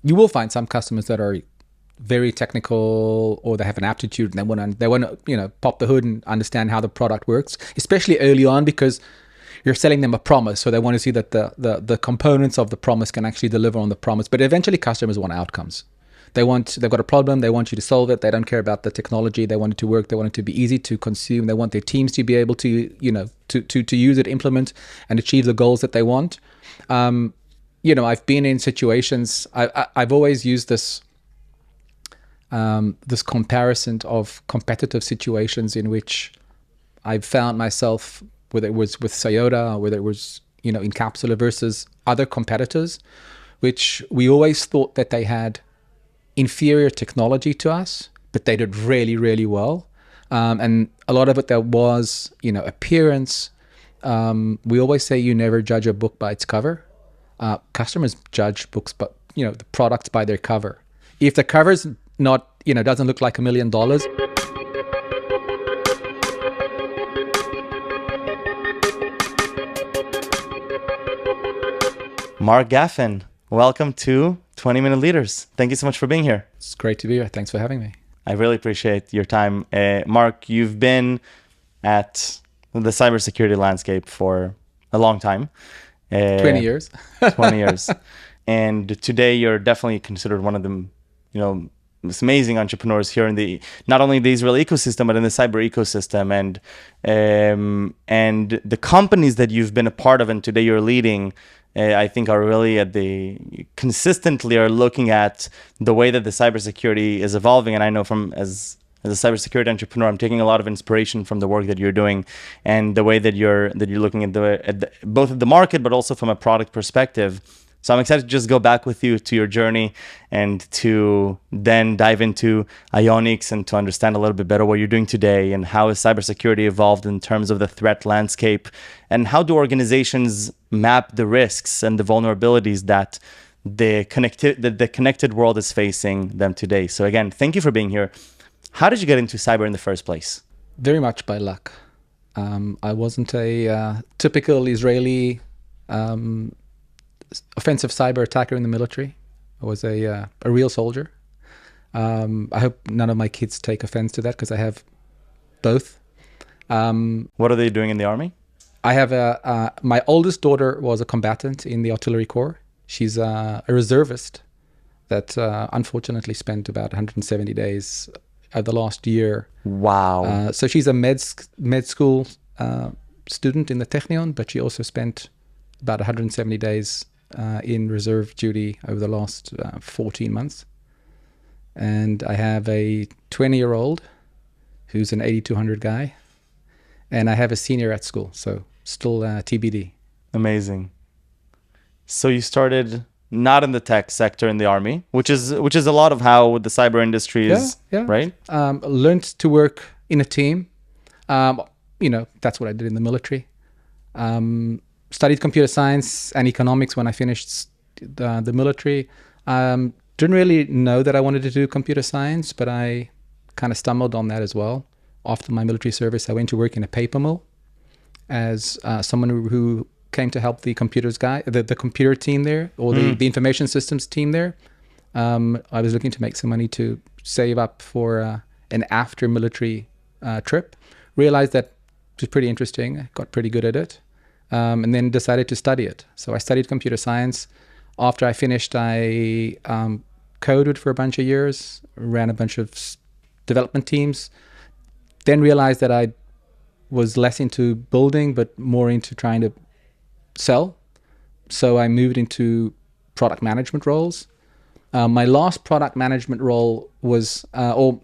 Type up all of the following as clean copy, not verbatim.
You will find some customers that are very technical, or they have an aptitude and they want to pop the hood and understand how the product works, especially early on, because you're selling them a promise. So they want to see that the components of the promise can actually deliver on the promise. But eventually customers want outcomes. They've got a problem, they want you to solve it. They don't care about the technology. They want it to work. They want it to be easy to consume. They want their teams to be able to, to use it, implement, and achieve the goals that they want. I've been in situations, I've always used this comparison of competitive situations in which I've found myself, whether it was with Toyota, or whether it was, in Capsula versus other competitors, which we always thought that they had inferior technology to us, but they did really, really well. And a lot of it there was, appearance. We always say you never judge a book by its cover. Customers judge books, but the products by their cover. If the cover's not, doesn't look like $1 million. Marc Gaffan, welcome to 20 Minute Leaders. Thank you so much for being here. It's great to be here. Thanks for having me. I really appreciate your time. Marc, you've been at the cybersecurity landscape for a long time. 20 years. 20 years. And today you're definitely considered one of the, most amazing entrepreneurs here in not only the Israeli ecosystem, but in the cyber ecosystem. And the companies that you've been a part of and today you're leading, I think are really consistently are looking at the way that the cybersecurity is evolving. And I know as a cybersecurity entrepreneur, I'm taking a lot of inspiration from the work that you're doing and the way that you're looking at both at the market, but also from a product perspective. So I'm excited to just go back with you to your journey and to then dive into Ionics and to understand a little bit better what you're doing today and how has cybersecurity evolved in terms of the threat landscape and how do organizations map the risks and the vulnerabilities that the connected world is facing them today. So again, thank you for being here. How did you get into cyber in the first place? Very much by luck. I wasn't a typical Israeli offensive cyber attacker in the military. I was a real soldier. I hope none of my kids take offense to that because I have both. What are they doing in the army? I have my oldest daughter was a combatant in the artillery corps. She's a reservist that unfortunately spent about 170 days the last year. Wow. So she's a med school student in the Technion, but she also spent about 170 days in reserve duty over the last 14 months. And I have a 20-year-old who's an 8200 guy. And I have a senior at school, so still TBD. Amazing. So you started not in the tech sector in the army, which is a lot of how the cyber industry is, right? Learned to work in a team. That's what I did in the military. Studied computer science and economics when I finished the military. Didn't really know that I wanted to do computer science, but I kind of stumbled on that as well. After my military service, I went to work in a paper mill as someone who came to help the the computer team there, or the information systems team there. I was looking to make some money to save up for an after-military trip. Realized that it was pretty interesting. I got pretty good at it. And then decided to study it. So I studied computer science. After I finished, I coded for a bunch of years, ran a bunch of development teams, then realized that I was less into building, but more into trying to sell. So I moved into product management roles. My last product management role was, or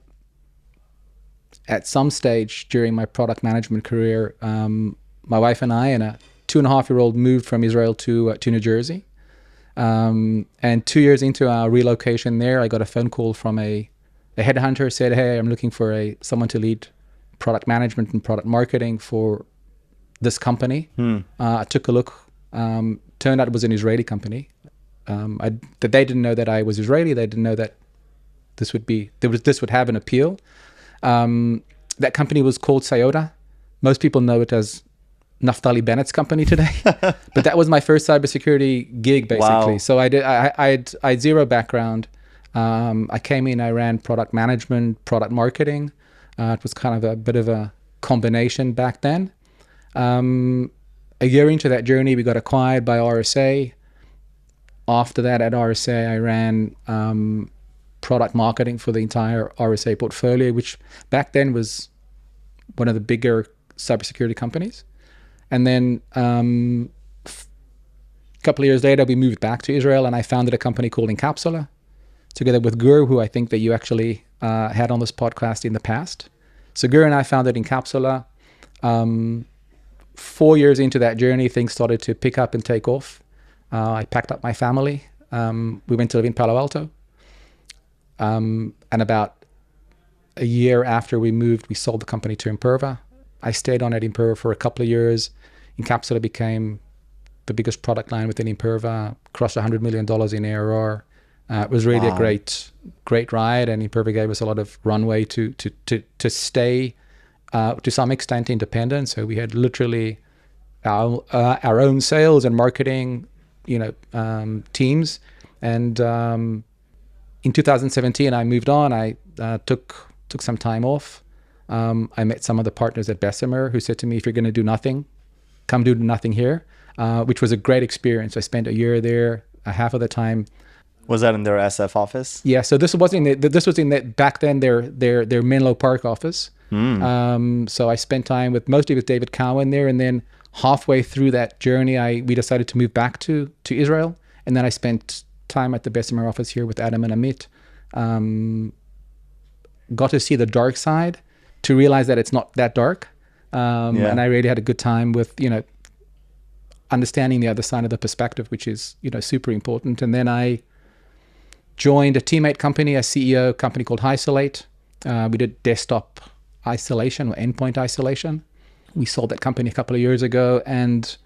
at some stage during my product management career, my wife and I and a 2.5-year-old moved from Israel to New Jersey. And 2 years into our relocation there, I got a phone call from a headhunter, said, "Hey, I'm looking for someone to lead product management and product marketing for this company." I took a look. Turned out it was an Israeli company. That they didn't know that I was Israeli. They didn't know that this would have an appeal. That company was called Toyota. Most people know it as Naftali Bennett's company today. But that was my first cybersecurity gig, basically. Wow. So I had zero background. I came in, I ran product management, product marketing. It was kind of a bit of a combination back then. A year into that journey, we got acquired by RSA. After that, at RSA, I ran product marketing for the entire RSA portfolio, which back then was one of the bigger cybersecurity companies. And then a couple of years later, we moved back to Israel, and I founded a company called Encapsula, together with Gur, who I think that you actually had on this podcast in the past. So Gur and I founded Encapsula. 4 years into that journey, things started to pick up and take off. I packed up my family. We went to live in Palo Alto. And about a year after we moved, we sold the company to Imperva. I stayed on at Imperva for a couple of years. Encapsula became the biggest product line within Imperva, crossed $100 million in ARR. It was really a great ride, and Imperva gave us a lot of runway to stay to some extent independent. So we had literally our own sales and marketing, teams. And in 2017, I moved on. I took some time off. I met some of the partners at Bessemer who said to me, if you're going to do nothing, come do nothing here, which was a great experience. I spent a year there, half of the time. Was that in their SF office? Yeah, so this was back then their Menlo Park office. So I spent time mostly with David Cowan there, and then halfway through that journey, we decided to move back to Israel, and then I spent time at the Bessemer office here with Adam and Amit. Got to see the dark side, to realize that it's not that dark, and I really had a good time with understanding the other side of the perspective, which is super important. And then I joined a teammate company, a CEO company called Isolate. We did desktop isolation or endpoint isolation. We sold that company a couple of years ago, and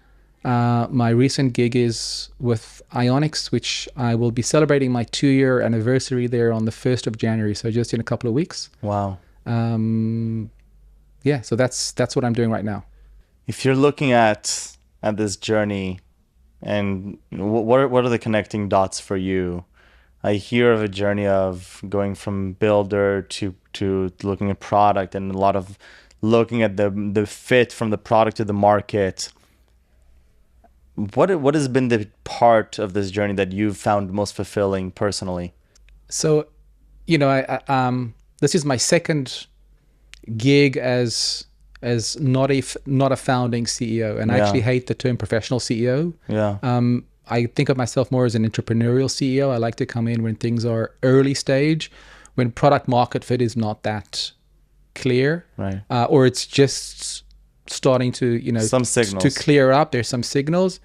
my recent gig is with Ionix, which I will be celebrating my 2-year anniversary there on the 1st of January, so just in a couple of weeks. Wow. Yeah, so that's what I'm doing right now. If you're looking at this journey, and what are the connecting dots for you? I hear of a journey of going from builder to looking at product, and a lot of looking at the fit from the product to the market. What has been the part of this journey that you've found most fulfilling personally? So, this is my second gig as not a founding CEO, and I actually hate the term professional CEO. Yeah. I think of myself more as an entrepreneurial CEO. I like to come in when things are early stage, when product market fit is not that clear, right? Or it's just starting to some signals to clear up. There's some signals.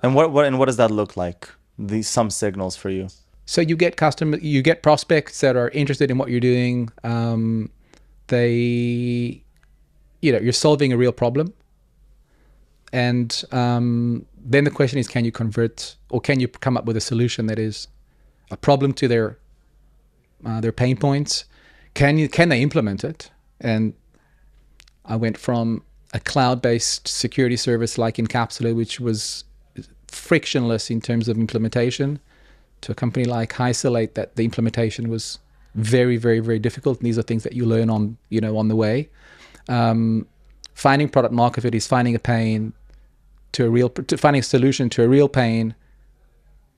And what does that look like? These some signals for you. So you get prospects that are interested in what you're doing. You're solving a real problem. And then the question is, can you convert, or can you come up with a solution that is a problem to their pain points? Can they implement it? And I went from a cloud-based security service like Encapsula, which was frictionless in terms of implementation, to a company like Isolate that the implementation was very, very, very difficult. And these are things that you learn on the way. Finding product market fit is finding finding a solution to a real pain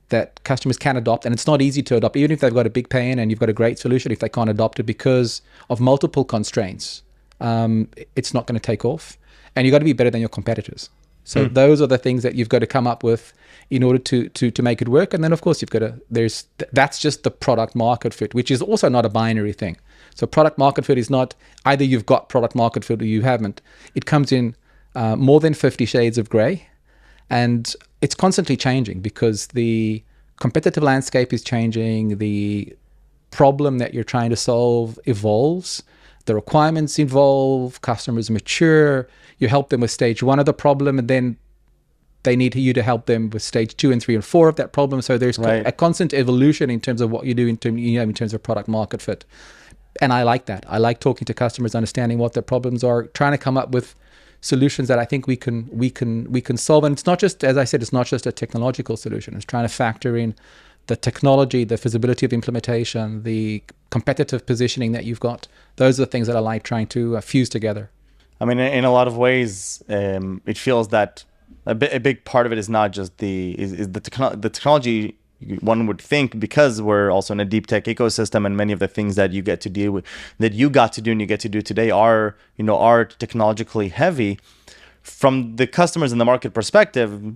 that customers can adopt. And it's not easy to adopt, even if they've got a big pain and you've got a great solution. If they can't adopt it because of multiple constraints, it's not going to take off. And you've got to be better than your competitors. So those are the things that you've got to come up with in order to make it work. And then, of course, that's just the product market fit, which is also not a binary thing. So product market fit is not either you've got product market fit or you haven't. It comes in more than 50 shades of gray, and it's constantly changing because the competitive landscape is changing. The problem that you're trying to solve evolves. The requirements evolve. Customers mature. You help them with stage 1 of the problem, and then they need you to help them with stage 2 and 3 and 4 of that problem. So there's a constant evolution in terms of what you do in terms of product market fit. And I like that. I like talking to customers, understanding what their problems are, trying to come up with solutions that I think we can solve. And it's not just, as I said, it's not just a technological solution. It's trying to factor in the technology, the feasibility of implementation, the competitive positioning that you've got. Those are the things that I like trying to fuse together. I mean, in a lot of ways, it feels that a big part of it is not just the technology. One would think, because we're also in a deep tech ecosystem, and many of the things that you get to deal with, that you got to do and you get to do today, are technologically heavy. From the customers and the market perspective,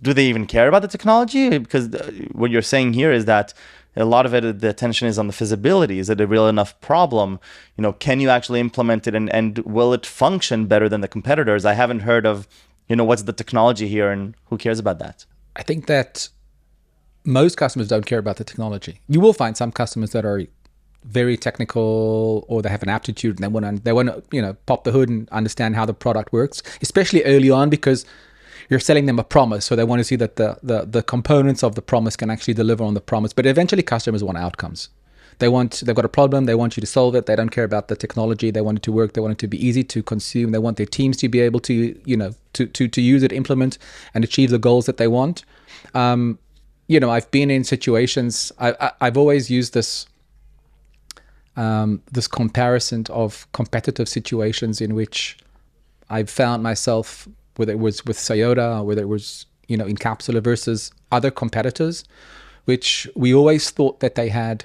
do they even care about the technology? Because what you're saying here is that a lot of it, the attention is on the feasibility. Is it a real enough problem? Can you actually implement it, and will it function better than the competitors? I haven't heard of, what's the technology here, and who cares about that? I think that most customers don't care about the technology. You will find some customers that are very technical, or they have an aptitude, and they want to pop the hood and understand how the product works, especially early on, because you're selling them a promise, so they want to see that the components of the promise can actually deliver on the promise. But eventually, customers want outcomes. They've got a problem. They want you to solve it. They don't care about the technology. They want it to work. They want it to be easy to consume. They want their teams to be able to to use it, implement, and achieve the goals that they want. I've been in situations. I've always used this this comparison of competitive situations in which I've found myself, whether it was with Toyota or whether it was, in Capsula versus other competitors, which we always thought that they had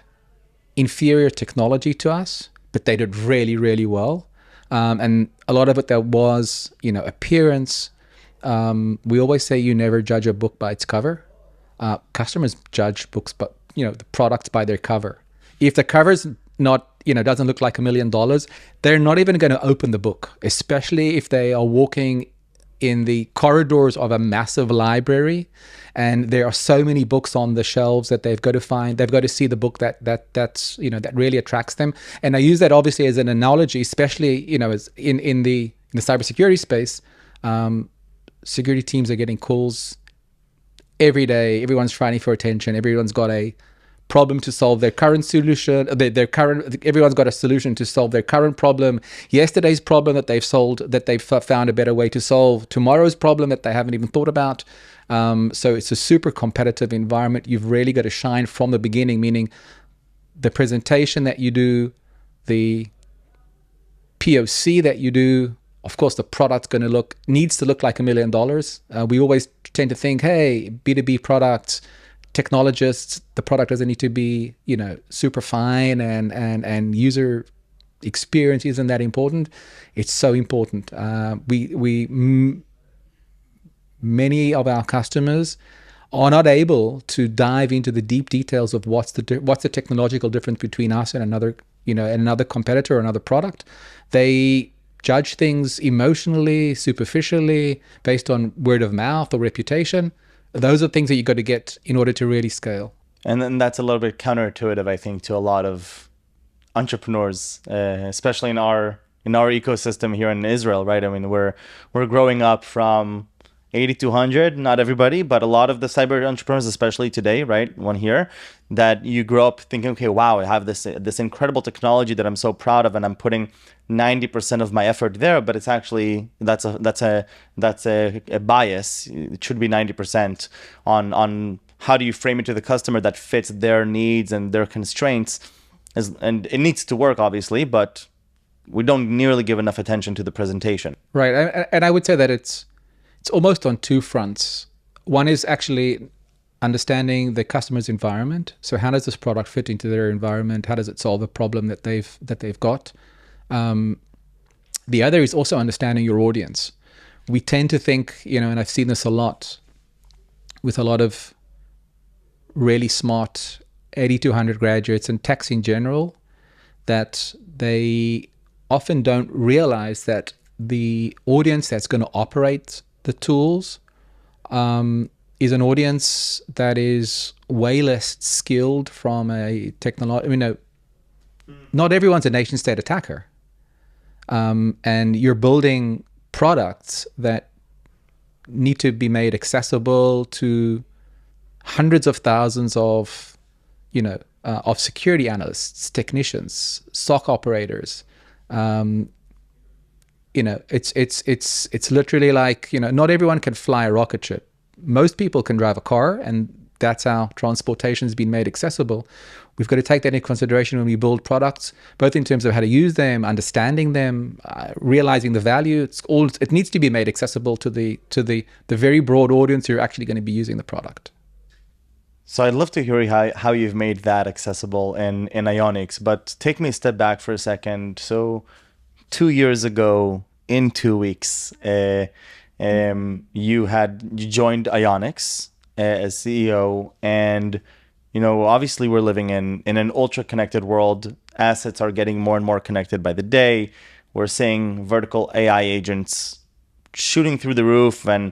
inferior technology to us, but they did really, really well. And a lot of it there was, appearance. We always say you never judge a book by its cover. Customers judge books, but the products by their cover. If the cover's not, doesn't look like $1 million, they're not even going to open the book, especially if they are walking in the corridors of a massive library and there are so many books on the shelves that they've got to see the book that's that really attracts them. And I use that obviously as an analogy, especially as in the cybersecurity space. Security teams are getting calls every day. Everyone's fighting for attention. Everyone's got a problem to solve their current solution. Everyone's got a solution to solve their current problem. Yesterday's problem that they've solved, that they've found a better way to solve. Tomorrow's problem that they haven't even thought about. So it's a super competitive environment. You've really got to shine from the beginning, meaning the presentation that you do, the POC that you do. Of course, the product's needs to look like $1 million. We always tend to think, hey, B2B products, technologists, the product doesn't need to be, super fine, and user experience isn't that important. It's so important. Many of our customers are not able to dive into the deep details of what's the technological difference between us and another competitor or another product. They judge things emotionally, superficially, based on word of mouth or reputation. Those are things that you got to get in order to really scale. And then that's a little bit counterintuitive, I think, to a lot of entrepreneurs, especially in our ecosystem here in Israel, right? I mean, we're growing up from 80 to 100, not everybody, but a lot of the cyber entrepreneurs, especially today, right? One here, that you grow up thinking, okay, wow, I have this incredible technology that I'm so proud of, and I'm putting 90% of my effort there, but it's actually that's a bias. It should be 90% on how do you frame it to the customer that fits their needs and their constraints, and it needs to work, obviously, but we don't nearly give enough attention to the presentation. Right, and I would say that it's almost on two fronts. One is actually understanding the customer's environment. So how does this product fit into their environment? How does it solve a problem that they've got? The other is also understanding your audience. We tend to think, and I've seen this a lot with a lot of really smart 80 to 100 graduates and techs in general, that they often don't realize that the audience that's going to operate the tools is an audience that is way less skilled from a technology. Not everyone's a nation state attacker. And you're building products that need to be made accessible to hundreds of thousands of security analysts, technicians, SOC operators, it's literally like, not everyone can fly a rocket ship. Most people can drive a car, and that's how transportation has been made accessible. We've got to take that into consideration when we build products, both in terms of how to use them, understanding them, realizing the value. It needs to be made accessible to the very broad audience who are actually going to be using the product. So I'd love to hear how you've made that accessible in Ionics, but take me a step back for a second. So 2 years ago, in 2 weeks, you joined Ionics as CEO, and obviously we're living in an ultra connected world. Assets are getting more and more connected by the day. We're seeing vertical AI agents shooting through the roof, and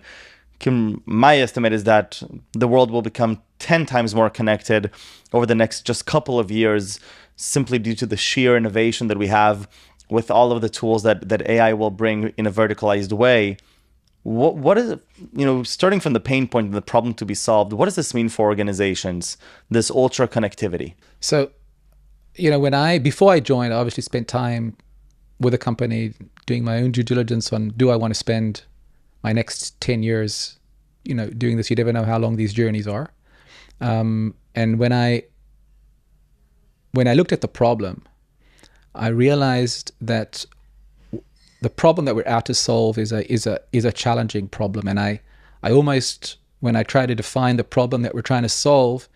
my estimate is that the world will become 10 times more connected over the next just couple of years, simply due to the sheer innovation that we have with all of the tools that AI will bring in a verticalized way. What is it, starting from the pain point and the problem to be solved, what does this mean for organizations, this ultra connectivity? So, before I joined, I obviously spent time with a company doing my own due diligence on, do I want to spend my next 10 years, doing this? You never know how long these journeys are. And when I looked at the problem, I realized that the problem that we're out to solve is a challenging problem. And I almost, when I try to define the problem that we're trying to solve,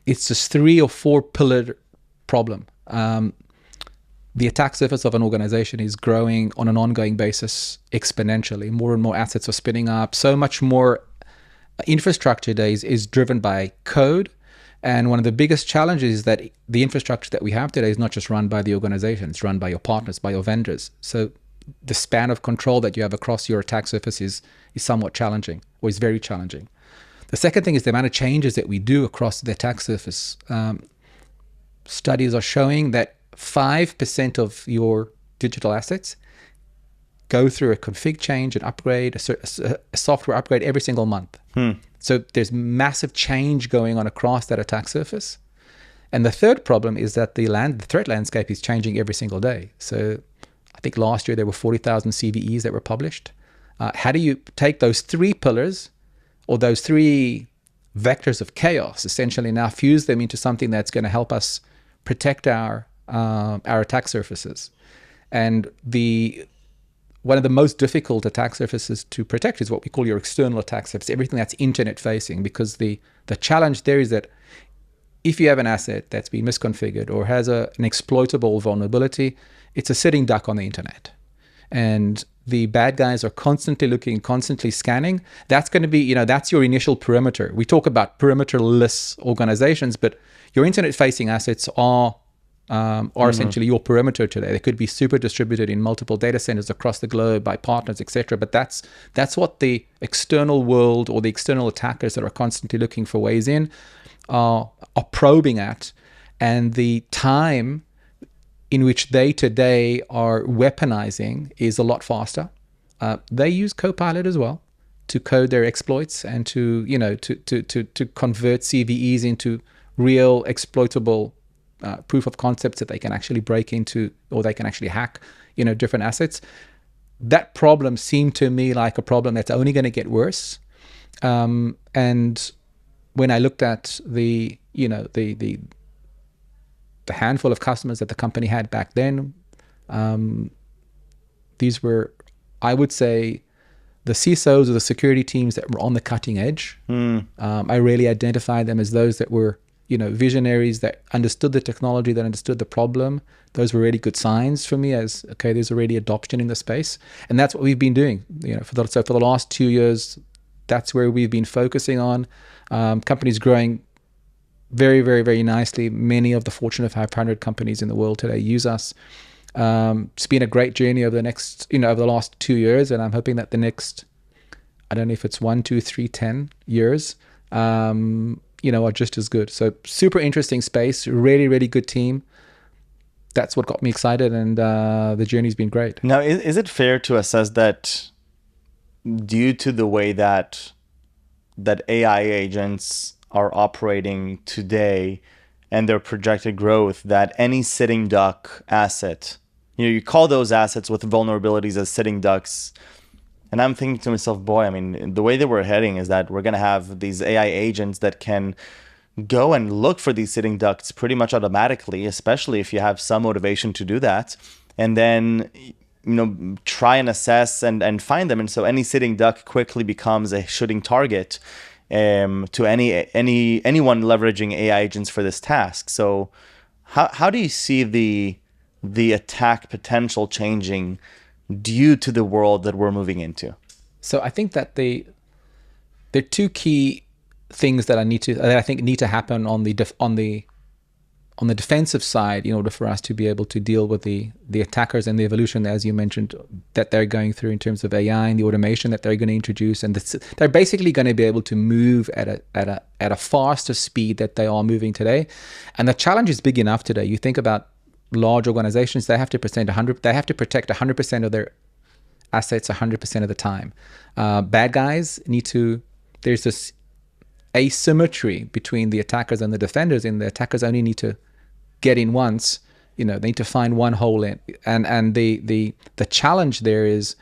it's this 3 or 4 pillar problem. The attack surface of an organization is growing on an ongoing basis exponentially. More and more assets are spinning up. So much more infrastructure today is driven by code. And one of the biggest challenges is that the infrastructure that we have today is not just run by the organization, it's run by your partners, by your vendors. So the span of control that you have across your attack surface is somewhat challenging, or is very challenging. The second thing is the amount of changes that we do across the attack surface. Studies are showing that 5% of your digital assets go through a config change, an upgrade, a software upgrade every single month. So there's massive change going on across that attack surface. And the third problem is that the threat landscape is changing every single day. So I think last year there were 40,000 CVEs that were published. How do you take those 3 pillars, or those 3 vectors of chaos, essentially now fuse them into something that's going to help us protect our attack surfaces? And one of the most difficult attack surfaces to protect is what we call your external attack surface, everything that's internet facing, because the challenge there is that if you have an asset that's been misconfigured or has an exploitable vulnerability, it's a sitting duck on the internet. And the bad guys are constantly looking, constantly scanning. That's going to be, that's your initial perimeter. We talk about perimeterless organizations, but your internet-facing assets are essentially your perimeter today. They could be super distributed in multiple data centers across the globe by partners, etc. But that's what the external world, or the external attackers that are constantly looking for ways in, are probing at. And the time in which they today are weaponizing is a lot faster. They use Copilot as well to code their exploits and to convert CVEs into real exploitable proof of concepts that they can actually break into, or they can actually hack, different assets. That problem seemed to me like a problem that's only going to get worse. And when I looked at the handful of customers that the company had back then, these were, I would say, the CISOs or the security teams that were on the cutting edge. I really identified them as those that were, visionaries, that understood the technology, that understood the problem. Those were really good signs for me as, okay, there's already adoption in the space. And that's what we've been doing. For the last 2 years, that's where we've been focusing on. Companies growing very, very, very nicely. Many of the Fortune 500 companies in the world today use us. It's been a great journey over the last 2 years, and I'm hoping that the next, I don't know if it's 1, 2, 3, 10 years, are just as good. So super interesting space, really, really good team. That's what got me excited, and the journey's been great. Now, is it fair to assess that due to the way that AI agents are operating today and their projected growth, that any sitting duck asset you call those assets with vulnerabilities as sitting ducks. And I'm thinking to myself, boy, I mean, the way that we're heading is that we're going to have these AI agents that can go and look for these sitting ducks pretty much automatically, especially if you have some motivation to do that. And then, try and assess and find them. And so any sitting duck quickly becomes a shooting target to anyone leveraging AI agents for this task. So how do you see the attack potential changing due to the world that we're moving into? So I think that there are two key things that I think need to happen on the defensive side in order for us to be able to deal with the attackers and the evolution, as you mentioned, that they're going through in terms of AI and the automation that they're going to introduce, and they're basically going to be able to move at a faster speed that they are moving today. And the challenge is big enough today. You think about large organizations; they have to protect 100% of their assets 100% of the time. Bad guys need to. There's this asymmetry between the attackers and the defenders, and the attackers only need to get in once. They need to find one hole in, and the challenge there is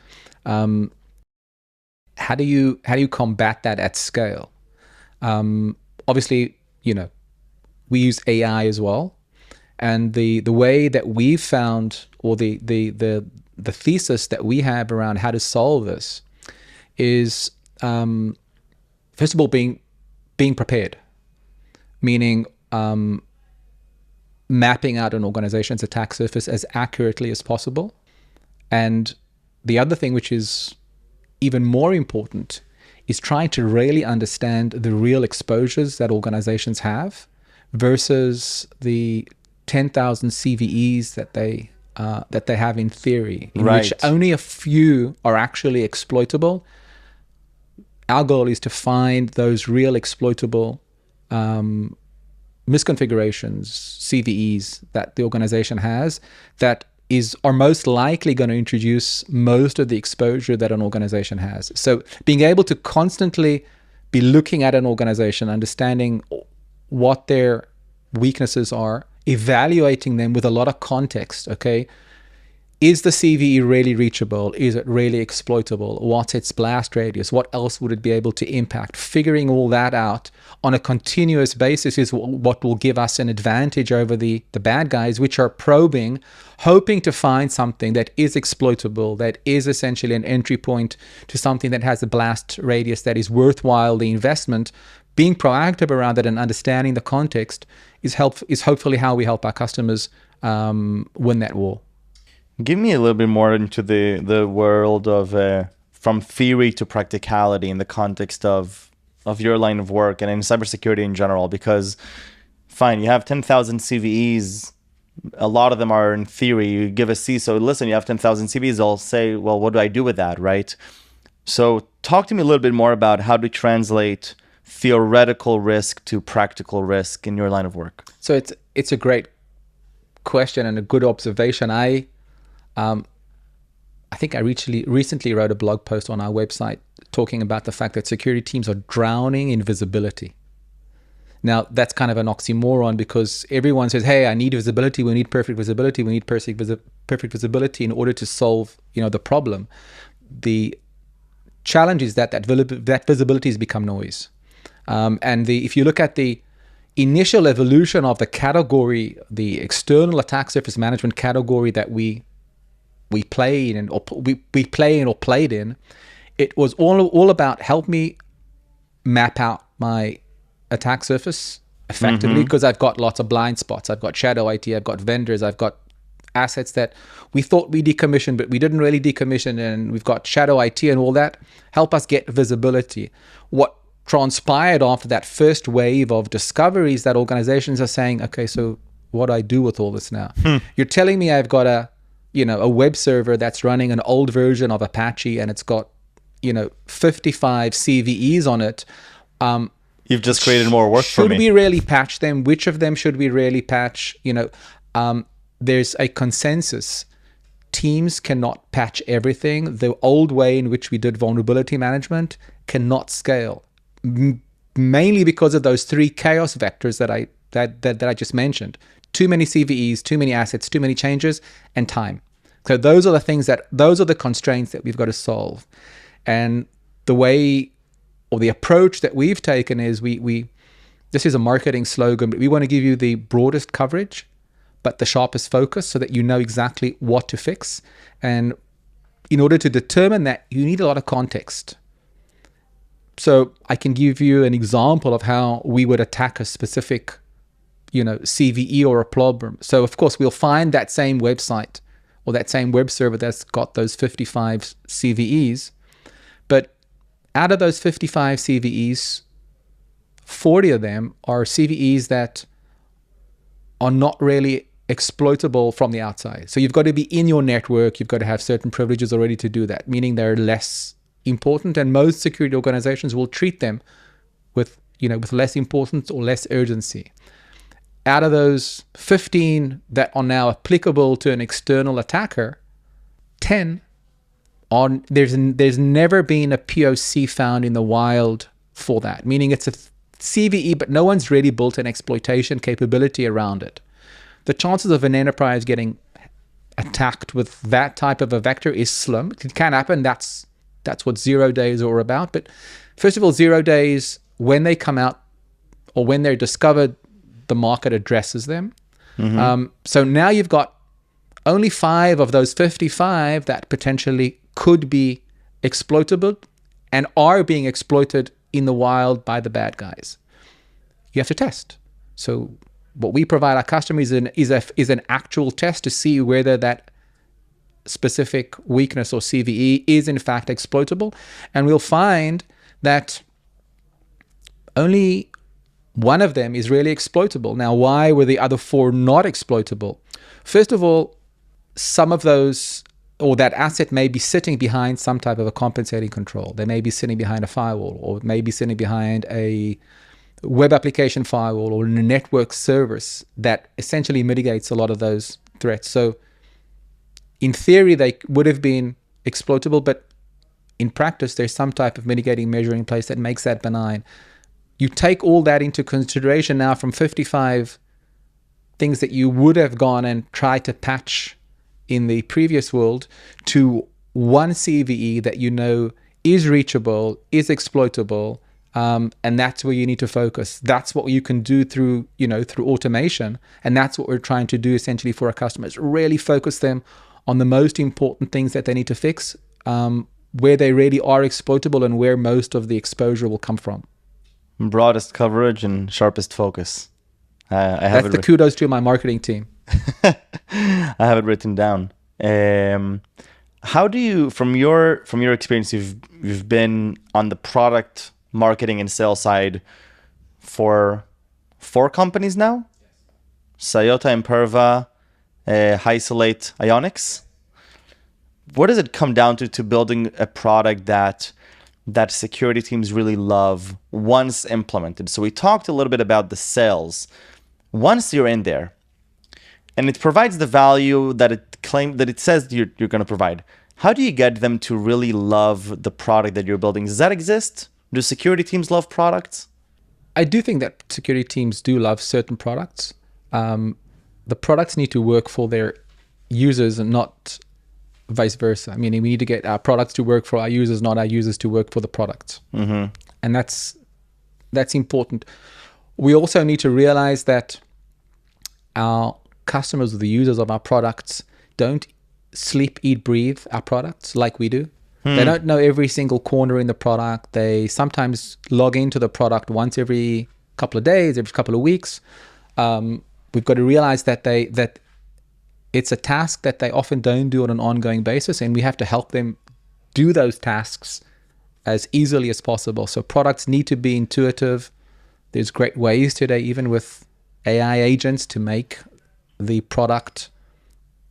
how do you combat that at scale? Obviously, we use AI as well, and the way that we've found, or the thesis that we have around how to solve this is, first of all, being prepared, meaning mapping out an organization's attack surface as accurately as possible. And the other thing, which is even more important, is trying to really understand the real exposures that organizations have versus the 10,000 CVEs that they have in theory, in Right. which only a few are actually exploitable. Our goal is to find those real exploitable misconfigurations, CVEs that the organization has, that are most likely going to introduce most of the exposure that an organization has. So being able to constantly be looking at an organization, understanding what their weaknesses are, evaluating them with a lot of context, okay? Is the CVE really reachable? Is it really exploitable? What's its blast radius? What else would it be able to impact? Figuring all that out on a continuous basis is what will give us an advantage over the bad guys, which are probing, hoping to find something that is exploitable, that is essentially an entry point to something that has a blast radius that is worthwhile the investment. Being proactive around that and understanding the context is hopefully how we help our customers win that war. Give me a little bit more into the world of from theory to practicality in the context of your line of work and in cybersecurity in general. Because, fine, you have 10,000 CVEs. A lot of them are in theory. You give a CISO, listen, you have 10,000 CVEs. They'll say, well, what do I do with that, right? So talk to me a little bit more about how to translate theoretical risk to practical risk in your line of work. So it's a great question and a good observation. I think I recently wrote a blog post on our website talking about the fact that security teams are drowning in visibility. Now, that's kind of an oxymoron because everyone says, hey, I need visibility, we need perfect visibility, we need perfect visibility in order to solve the problem. The challenge is that visibility has become noise. And if you look at the initial evolution of the category, the external attack surface management category that we played in or played in, it was all about help me map out my attack surface effectively, because I've got lots of blind spots. I've got shadow IT, I've got vendors, I've got assets that we thought we decommissioned, but we didn't really decommission, and we've got shadow IT and all that. Help us get visibility. What transpired after that first wave of discoveries that organizations are saying, okay, so what do I do with all this now? You're telling me I've got a web server that's running an old version of Apache and it's got 55 CVEs on it. You've just created more work for me. Should we really patch them? Which of them should we really patch? There's a consensus. Teams cannot patch everything. The old way in which we did vulnerability management cannot scale, mainly because of those three chaos vectors that I just mentioned. Too many CVEs, too many assets, too many changes, and time. So those are the constraints that we've got to solve. And the way or the approach that we've taken is this is a marketing slogan, but we want to give you the broadest coverage, but the sharpest focus so that you know exactly what to fix. And in order to determine that, you need a lot of context. So I can give you an example of how we would attack a specific, CVE or a problem. So of course, we'll find that same website or that same web server that's got those 55 CVEs. But out of those 55 CVEs, 40 of them are CVEs that are not really exploitable from the outside. So you've got to be in your network. You've got to have certain privileges already to do that, meaning they're less important. And most security organizations will treat them with less importance or less urgency. Out of those 15 that are now applicable to an external attacker, 10 are, there's never been a POC found in the wild for that, meaning it's a CVE, but no one's really built an exploitation capability around it. The chances of an enterprise getting attacked with that type of a vector is slim. It can happen. That's what 0 days are about. But first of all, 0 days, when they come out or when they're discovered, the market addresses them. So now you've got only 5 of those 55 that potentially could be exploitable and are being exploited in the wild by the bad guys. You have to test. So what we provide our customers is an actual test to see whether that specific weakness or CVE is in fact exploitable. And we'll find that only one of them is really exploitable. Now, why were the other 4 not exploitable? First of all, some of those, or that asset may be sitting behind some type of a compensating control. They may be sitting behind a firewall, or it may be sitting behind a web application firewall or a network service that essentially mitigates a lot of those threats. So in theory, they would have been exploitable, but in practice, there's some type of mitigating measure in place that makes that benign. You take all that into consideration now from 55 things that you would have gone and tried to patch in the previous world to one CVE that you know is reachable, is exploitable, and that's where you need to focus. That's what you can do through automation, and that's what we're trying to do essentially for our customers. Really focus them on the most important things that they need to fix, where they really are exploitable and where most of the exposure will come from. Broadest coverage and sharpest focus. That's the kudos to my marketing team. I have it written down. How do you, from your experience, you've been on the product marketing and sales side for 4 companies now? Sayota, Imperva, Isolate, Ionix. What does it come down to building a product that security teams really love once implemented? So we talked a little bit about the sales. Once you're in there, and it provides the value that it says you're going to provide, how do you get them to really love the product that you're building? Does that exist? Do security teams love products? I do think that security teams do love certain products. The products need to work for their users and not vice versa. I mean, we need to get our products to work for our users, not our users to work for the products. And that's important. We also need to realize that our customers, the users of our products, don't sleep, eat, breathe our products like we do. They don't know every single corner in the product. They sometimes log into the product once every couple of days, every couple of weeks. We've got to realize that it's a task that they often don't do on an ongoing basis, and we have to help them do those tasks as easily as possible. So products need to be intuitive. There's great ways today, even with AI agents, to make the product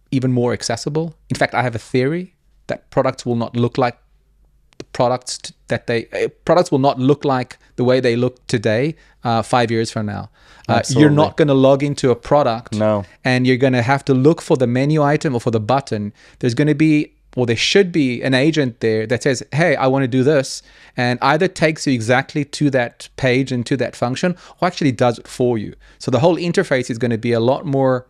even more accessible. In fact, I have a theory that products will not look like the products products will not look like the way they look today 5 years from now. You're not going to log into a product and you're going to have to look for the menu item or for the button. There's going to be, or there should be, an agent there that says, hey, I want to do this, and either takes you exactly to that page and to that function, or actually does it for you. So the whole interface is going to be a lot more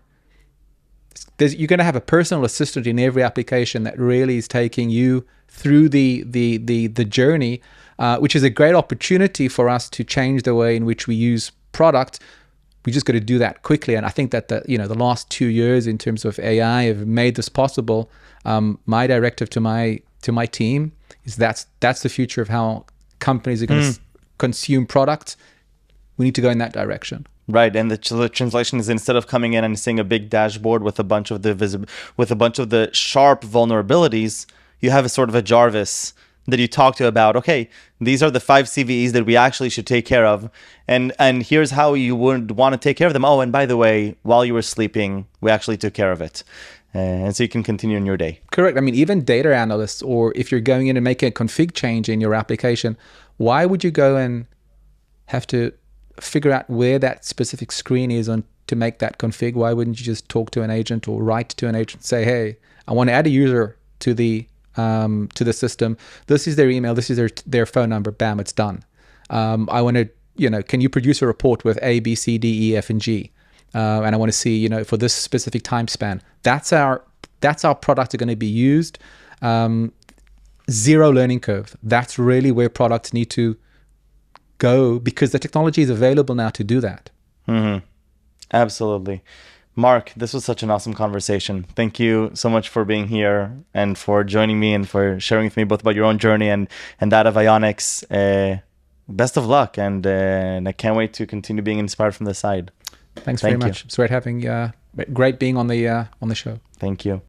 you're going to have a personal assistant in every application that really is taking you through the journey, which is a great opportunity for us to change the way in which we use product. We just got to do that quickly. And I think that the last 2 years in terms of AI have made this possible. My directive to my team is that's the future of how companies are going to consume products. We need to go in that direction. Right, and the translation is, instead of coming in and seeing a big dashboard with a bunch of the sharp vulnerabilities, you have a sort of a Jarvis that you talk to about, okay, these are the 5 CVEs that we actually should take care of, and here's how you would want to take care of them. Oh, and by the way, while you were sleeping, we actually took care of it. And so you can continue in your day. Correct. I mean, even data analysts, or if you're going in and making a config change in your application, why would you go and have to figure out where that specific screen is on to make that config? Why wouldn't you just talk to an agent or write to an agent and say, hey, I want to add a user to the system. This is their email. This is their phone number. Bam, it's done. I want to, can you produce a report with A, B, C, D, E, F, and G? And I want to see, for this specific time span. That's how products are going to be used. Zero learning curve. That's really where products need to go, because the technology is available now to do that. Mm-hmm. Absolutely. Marc, this was such an awesome conversation. Thank you so much for being here and for joining me and for sharing with me both about your own journey and that of Ionix. Best of luck, and I can't wait to continue being inspired from the side. Thanks very much. It's great being on the show. Thank you.